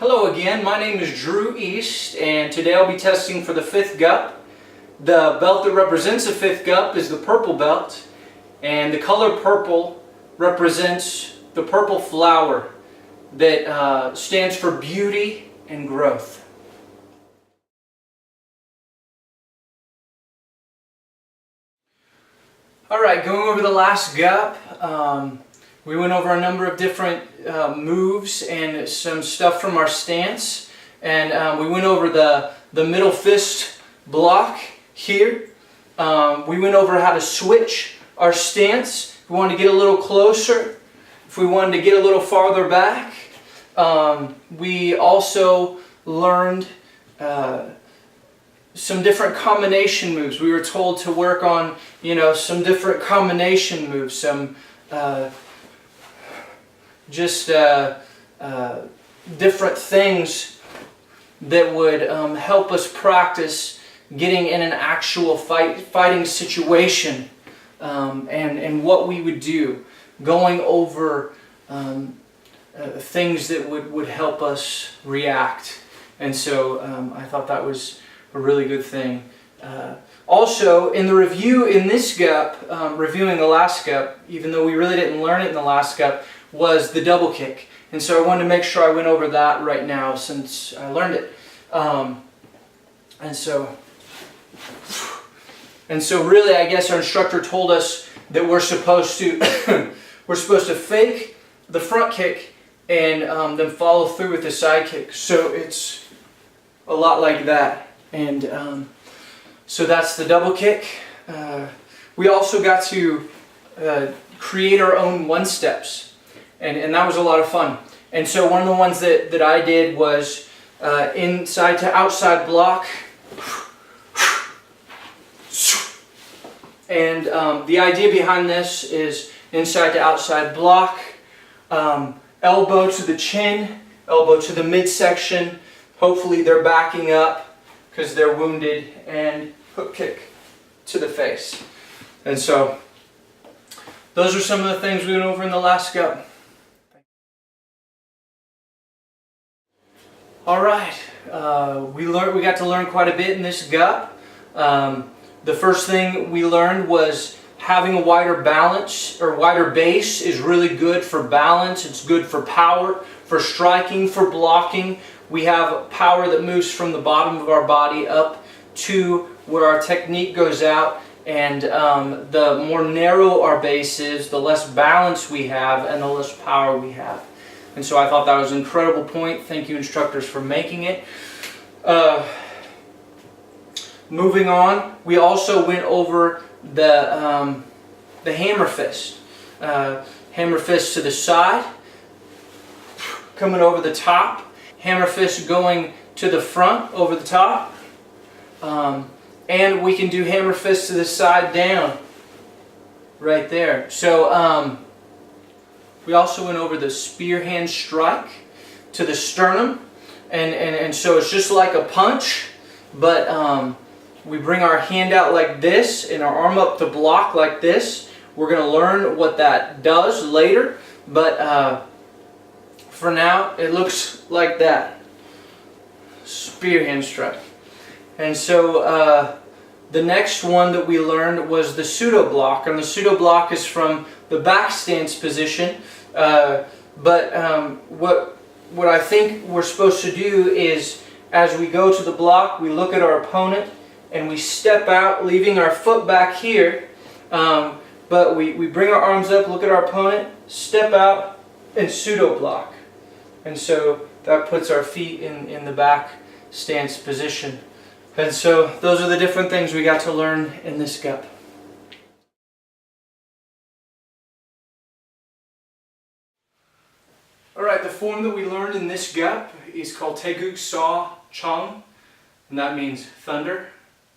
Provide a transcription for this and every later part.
Hello again, my name is dreweast, and today I'll be testing for the 5th GUP. The belt that represents the 5th GUP is the purple belt, and the color purple represents the purple flower that stands for beauty and growth. Alright, going over the last GUP, we went over a number of different moves and some stuff from our stance, and we went over the middle fist block here. We went over how to switch our stance. If we wanted to get a little closer, if we wanted to get a little farther back. We also learned some different combination moves. We were told to work on, some different combination moves, some different things that would help us practice getting in an actual fighting situation, and what we would do, going over things that would help us react. And so I thought that was a really good thing. Also, in the review in this GUP, reviewing the last GUP, even though we really didn't learn it in the last GUP, was the double kick. And so I wanted to make sure I went over that right now since I learned it. And so really, I guess our instructor told us that we're supposed to fake the front kick and then follow through with the side kick. So it's a lot like that. And so that's the double kick. We also got to create our own one-steps. And that was a lot of fun. And so one of the ones that I did was inside to outside block. And the idea behind this is inside to outside block, elbow to the chin, elbow to the midsection. Hopefully they're backing up because they're wounded, and hook kick to the face. And so those are some of the things we went over in the last GUP. Alright, we got to learn quite a bit in this GUP. The first thing we learned was having a wider balance or wider base is really good for balance. It's good for power, for striking, for blocking. We have power that moves from the bottom of our body up to where our technique goes out, and the more narrow our base is, the less balance we have and the less power we have. And so I thought that was an incredible point. Thank you, instructors, for making it. Moving on, we also went over the hammer fist. Hammer fist to the side, coming over the top. Hammer fist going to the front, over the top. And we can do hammer fist to the side down, right there. So we also went over the spear hand strike to the sternum. And so it's just like a punch, but we bring our hand out like this and our arm up to block like this. We're going to learn what that does later, but for now it looks like that. Spear hand strike. And so the next one that we learned was the pseudo block, and the pseudo block is from the back stance position. What I think we're supposed to do is, as we go to the block, we look at our opponent and we step out, leaving our foot back here. But we bring our arms up, look at our opponent, step out, and pseudo block. And so that puts our feet in the back stance position. And so those are the different things we got to learn in this GUP. Alright, the form that we learned in this GUP is called Taeguk Saw Chong, and that means thunder.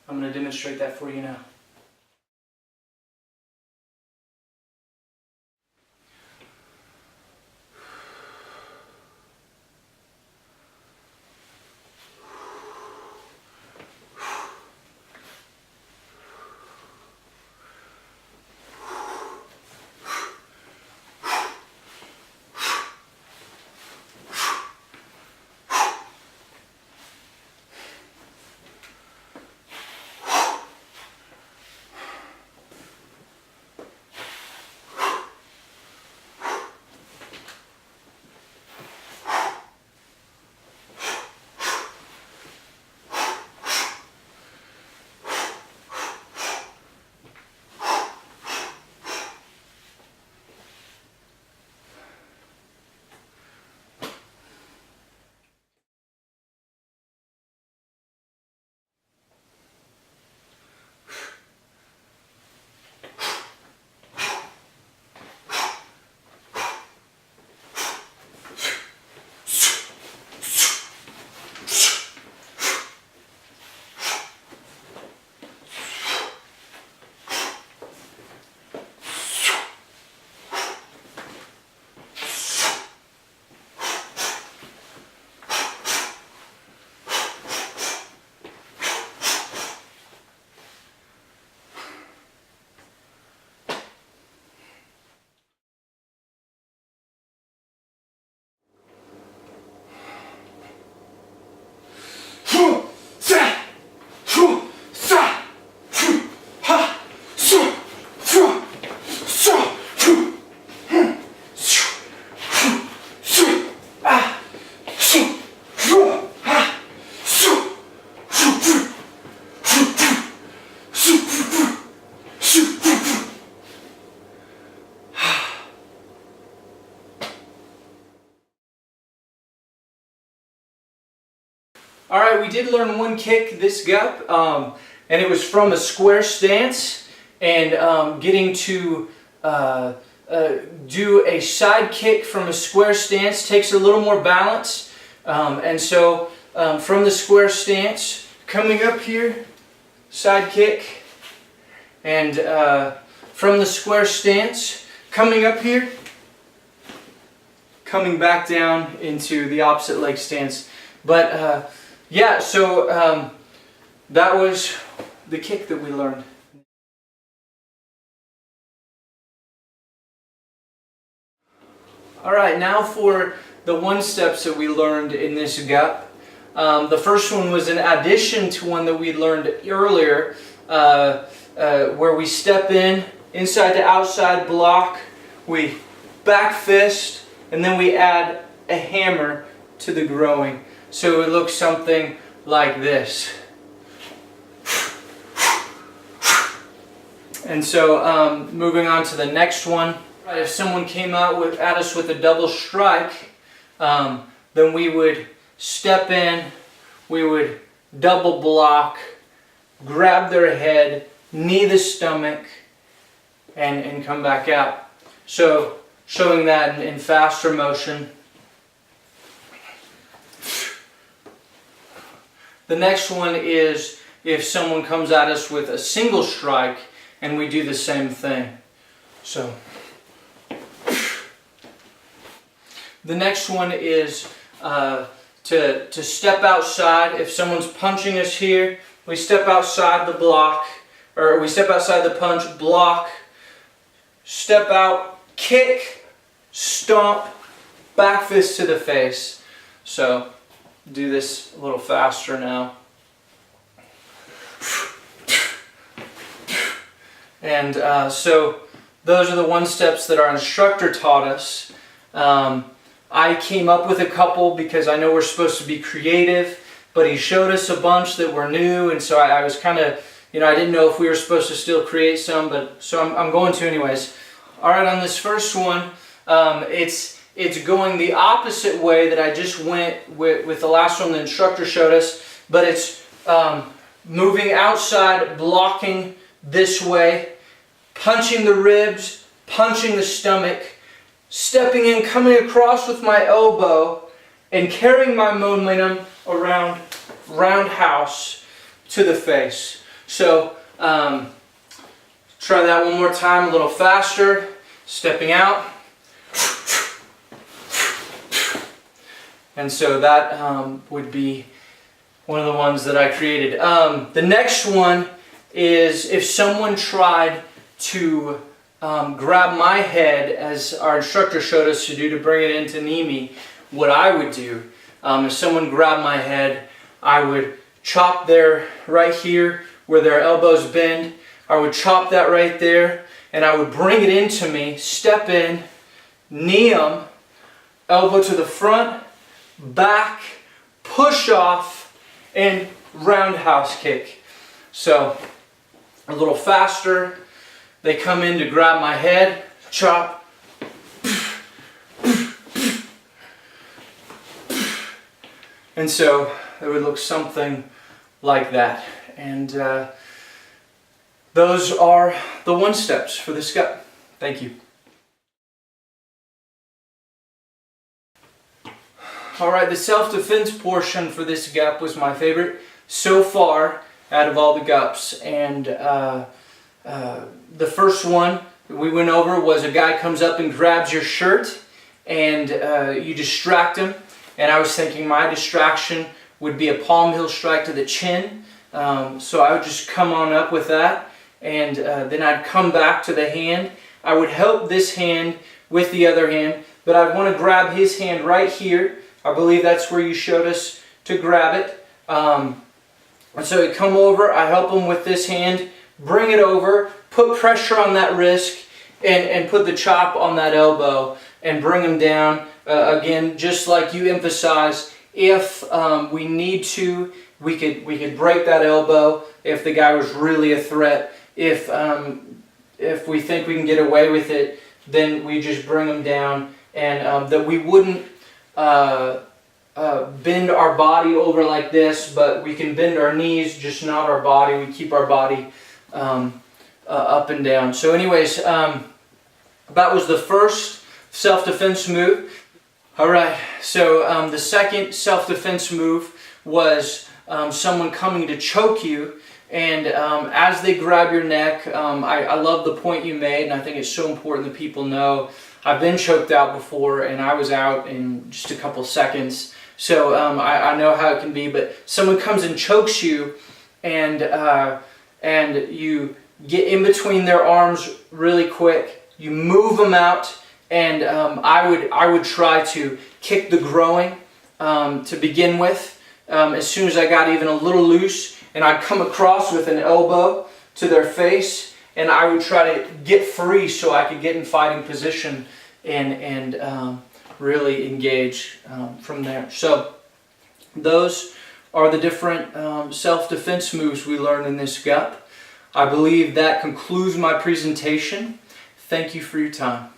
I'm going to demonstrate that for you now. All right, we did learn one kick this GUP, and it was from a square stance, and getting to do a side kick from a square stance takes a little more balance, and so from the square stance, coming up here, side kick, and from the square stance, coming up here, coming back down into the opposite leg stance. But yeah, so that was the kick that we learned. Alright, now for the one steps that we learned in this GUP. The first one was an addition to one that we learned earlier, where we step in, inside to outside block, we back fist, and then we add a hammer to the growing. So it looks something like this. And so moving on to the next one. If someone came out at us with a double strike, then we would step in, we would double block, grab their head, knee the stomach, and come back out. So showing that in faster motion. The next one is if someone comes at us with a single strike, and we do the same thing. So the next one is to step outside. If someone's punching us here, we step outside the block, or we step outside the punch, block, step out, kick, stomp, back fist to the face. So do this a little faster now. And so those are the one steps that our instructor taught us. I came up with a couple because I know we're supposed to be creative, but he showed us a bunch that were new, and so I was kind of, I didn't know if we were supposed to still create some, but so I'm going to anyways. All right, on this first one, it's going the opposite way that I just went with the last one the instructor showed us, but it's moving outside, blocking this way, punching the ribs, punching the stomach, stepping in, coming across with my elbow, and carrying my momentum around roundhouse to the face. So try that one more time, a little faster, stepping out. And so that would be one of the ones that I created. The next one is if someone tried to grab my head, as our instructor showed us to do, to bring it into knee me, what I would do, if someone grabbed my head, I would chop there, right here, where their elbows bend. I would chop that right there, and I would bring it into me, step in, knee them, elbow to the front, back, push off, and roundhouse kick. So a little faster. They come in to grab my head, chop, and so it would look something like that. And those are the one steps for this GUP. Thank you. Alright, the self-defense portion for this GUP was my favorite so far out of all the GUPs. And the first one we went over was a guy comes up and grabs your shirt, and you distract him. And I was thinking my distraction would be a palm heel strike to the chin. So I would just come on up with that, and then I'd come back to the hand. I would help this hand with the other hand, but I'd want to grab his hand right here. I believe that's where you showed us to grab it. And so I come over, I help him with this hand, bring it over, put pressure on that wrist, and put the chop on that elbow, and bring him down. Again, just like you emphasized, if we need to, we could break that elbow if the guy was really a threat. If we think we can get away with it, then we just bring him down, and that we wouldn't bend our body over like this, but we can bend our knees, just not our body. We keep our body up and down. So anyways, that was the first self-defense move. All right, so the second self-defense move was someone coming to choke you, and as they grab your neck, I love the point you made, and I think it's so important that people know. I've been choked out before, and I was out in just a couple seconds, so I know how it can be. But someone comes and chokes you, and you get in between their arms really quick. You move them out. And I would try to kick the groin to begin with. As soon as I got even a little loose, and I'd come across with an elbow to their face, and I would try to get free so I could get in fighting position and really engage from there. So those are the different self-defense moves we learned in this GUP. I believe that concludes my presentation. Thank you for your time.